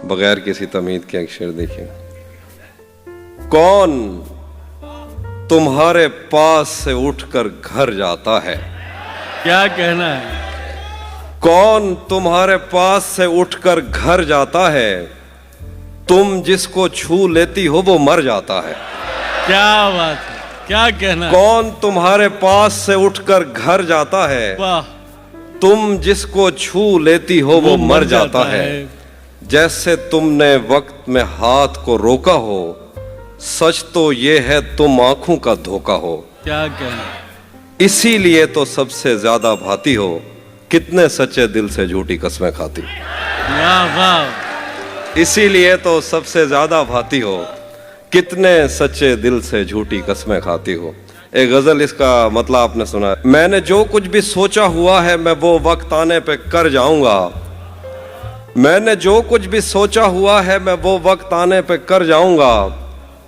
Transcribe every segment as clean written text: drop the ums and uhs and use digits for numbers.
बगैर किसी तमीद के एक शेर देखिए। कौन तुम्हारे पास से उठकर घर जाता है? क्या कहना है? कौन तुम्हारे पास से उठकर घर जाता है? तुम जिसको छू लेती हो वो मर जाता है। क्या बात है, क्या कहना है? कौन तुम्हारे पास से उठकर घर जाता है? वाह, तुम जिसको छू लेती हो वो मर जाता है। जैसे तुमने वक्त में हाथ को रोका हो, सच तो ये है तुम आंखों का धोखा हो। क्या कहना? इसीलिए तो सबसे ज्यादा भाती हो, कितने सच्चे दिल से झूठी कस्में खाती। वाह वाह, इसीलिए तो सबसे ज्यादा भाती हो, कितने सच्चे दिल से झूठी कस्में खाती हो। एक गजल, इसका मतलब आपने सुना। मैंने जो कुछ भी सोचा हुआ है मैं वो वक्त आने पे कर जाऊंगा। मैंने जो कुछ भी सोचा हुआ है मैं वो वक्त आने पे कर जाऊंगा।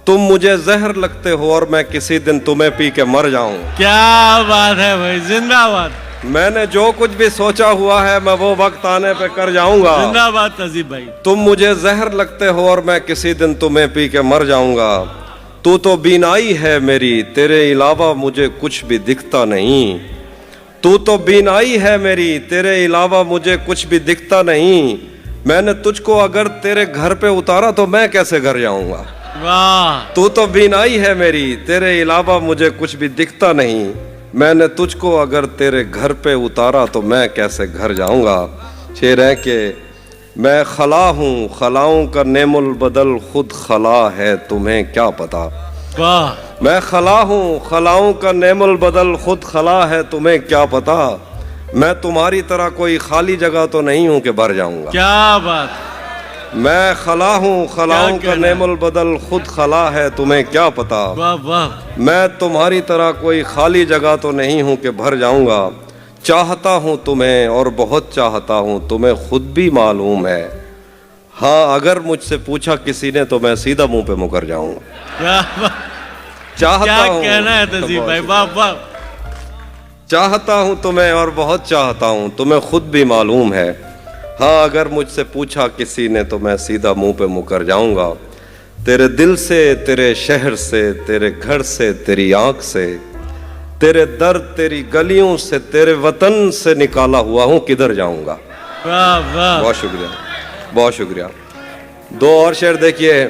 तुम मुझे जहर लगते हो और मैं किसी दिन तुम्हें पी के मर जाऊं। क्या बात है भाई, जिंदाबाद। मैंने जो कुछ भी सोचा हुआ है मैं वो वक्त आने पे कर जाऊंगा। जिंदाबाद तहजीब भाई। तुम मुझे जहर लगते हो और मैं किसी दिन तुम्हें पी के मर जाऊंगा। तू तो बीनाई है मेरी, तेरे अलावा मुझे कुछ भी दिखता नहीं। तू तो बीनाई है मेरी, तेरे अलावा मुझे कुछ भी दिखता नहीं। मैंने तुझको अगर तेरे घर पे उतारा तो मैं कैसे घर जाऊंगा। वाह, तू तो बीनाई है मेरी, तेरे अलावा मुझे कुछ भी दिखता नहीं। मैंने तुझको अगर तेरे घर पे उतारा तो मैं कैसे घर जाऊंगा। शेर है कि मैं खला हूँ, खलाओं का नेमुल बदल खुद खला है, तुम्हें क्या पता। वाह, मैं खला हूँ, खलाओं का नेमुल बदल खुद खला है, तुम्हें क्या पता। मैं तुम्हारी तरह कोई खाली जगह तो नहीं हूँ कि भर जाऊंगा। क्या बात। मैं खला हूँ, खलाओं का नेमुल बदल खुद खला है, तुम्हें क्या पता। वाह वाह, मैं तुम्हारी तरह कोई खाली जगह तो नहीं हूँ कि भर जाऊंगा। चाहता हूँ तुम्हें और बहुत चाहता हूँ, तुम्हें खुद भी मालूम है। हाँ, अगर मुझसे पूछा किसी ने तो मैं सीधा मुंह पे मुकर जाऊंगा। क्या बात, चाहता क्या हूँ, कहना है तहजीब भाई, वाह वाह। चाहता हूँ तुम्हें और बहुत चाहता हूँ, तुम्हें खुद भी मालूम है। हाँ, अगर मुझसे पूछा किसी ने तो मैं सीधा मुंह पे मुकर जाऊंगा। तेरे दिल से, तेरे शहर से, तेरे घर से, तेरी आंख से, तेरे दर, तेरी गलियों से, तेरे वतन से निकाला हुआ हूँ, किधर जाऊंगा। वाह वाह, बहुत शुक्रिया, बहुत शुक्रिया। दो और शेर देखिए,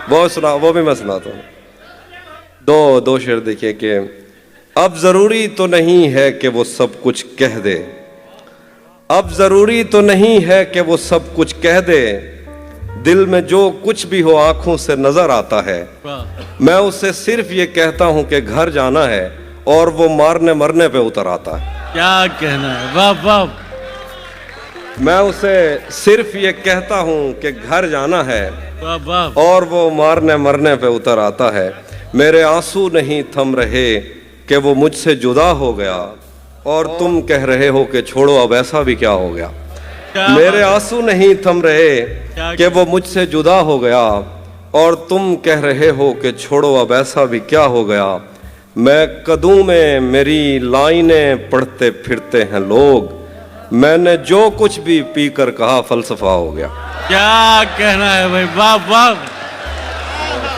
वो भी मैं सुनाता हूँ। दो शेर देखिए कि अब जरूरी तो नहीं है कि वो सब कुछ कह दे। अब जरूरी तो नहीं है कि वो सब कुछ कह दे। दिल में जो कुछ भी हो आंखों से नजर आता है। मैं उससे सिर्फ ये कहता हूँ कि घर जाना है और वो मारने मरने पे उतर आता है। क्या कहना है, वाह वाह। मैं उसे सिर्फ ये कहता हूँ कि घर जाना है वाह वाह, और वो मारने मरने पे उतर आता है। मेरे आंसू नहीं थम रहे कि वो मुझसे जुदा हो गया और तुम कह रहे हो कि छोड़ो अब ऐसा भी क्या हो गया। मेरे आंसू नहीं थम रहे कि वो मुझसे जुदा हो गया और तुम कह रहे हो कि छोड़ो अब ऐसा भी क्या हो गया। मैं कदों में मेरी लाइनें पढ़ते फिरते हैं लोग। मैंने जो कुछ भी पीकर कहा फलसफा हो गया। क्या कहना है भाई, वाह वाह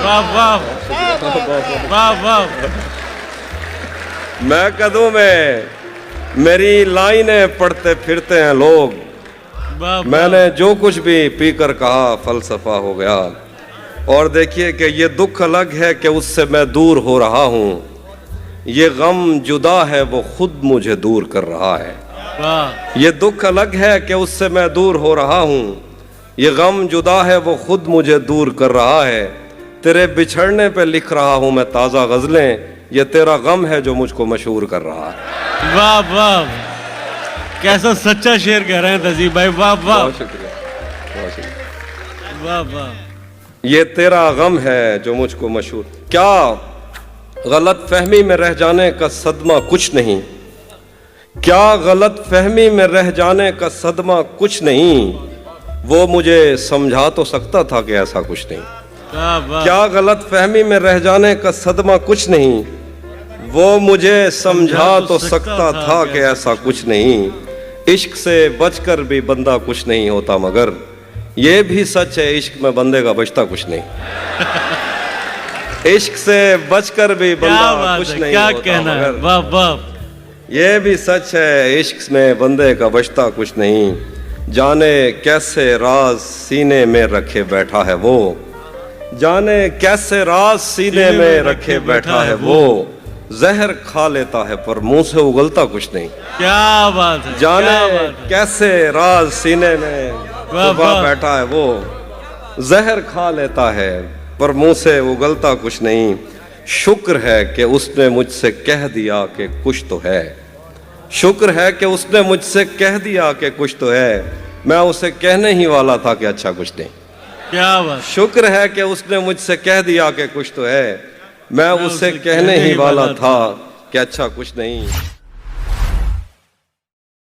वाह वाह वाह वाह। मैं कदों में मेरी लाइनें पढ़ते फिरते हैं लोग। मैंने जो कुछ भी पीकर कहा फलसफा हो गया। और देखिए कि ये दुख अलग है कि उससे मैं दूर हो रहा हूँ। ये गम जुदा है वो खुद मुझे दूर कर रहा है। ये दुख अलग है कि उससे मैं दूर हो रहा हूँ। ये गम जुदा है वो खुद मुझे दूर कर रहा है। तेरे बिछड़ने पे लिख रहा हूँ मैं ताज़ा गज़लें। ये तेरा गम है जो मुझको मशहूर कर रहा है। वाह वाह, कैसा सच्चा शेर कह रहे हैं तहजीब भाई, वाह वाह। बहुत शुक्रिया, बहुत शुक्रिया। वाह वाह। ये तेरा गम है जो मुझको मशहूर। क्या गलत फहमी में रह जाने का सदमा कुछ नहीं। क्या गलत फहमी में रह जाने का सदमा कुछ नहीं। वो मुझे समझा तो सकता था कि ऐसा कुछ नहीं। क्या गलत फहमी में रह जाने का सदमा कुछ नहीं। वो मुझे समझा तो सकता था कि ऐसा कुछ नहीं। इश्क से बचकर भी बंदा कुछ नहीं होता, मगर ये भी सच है इश्क में बंदे का बचता कुछ नहीं। इश्क से बचकर भी क्या बंदा बात कुछ है, नहीं क्या होता, कहना है, मगर वाह वाह। ये भी सच है इश्क में बंदे का बचता कुछ नहीं। जाने कैसे राज सीने में रखे बैठा है वो, जाने कैसे राज सीने में रखे बैठा है वो, जहर खा लेता है पर मुंह से उगलता कुछ नहीं। क्या बात है, जाने क्या बात है। कैसे राज सीने में वाह, छुपा वाह। बैठा है वो, जहर खा लेता है पर मुंह से उगलता कुछ नहीं। शुक्र है कि उसने मुझसे कह दिया कि कुछ तो है, शुक्र है कि उसने मुझसे कह दिया कि कुछ तो है। मैं उसे कहने ही वाला था कि अच्छा कुछ नहीं। क्या बात, शुक्र है कि उसने मुझसे कह दिया कि कुछ तो है, मैं उसे कहने ही वाला था कि अच्छा कुछ नहीं।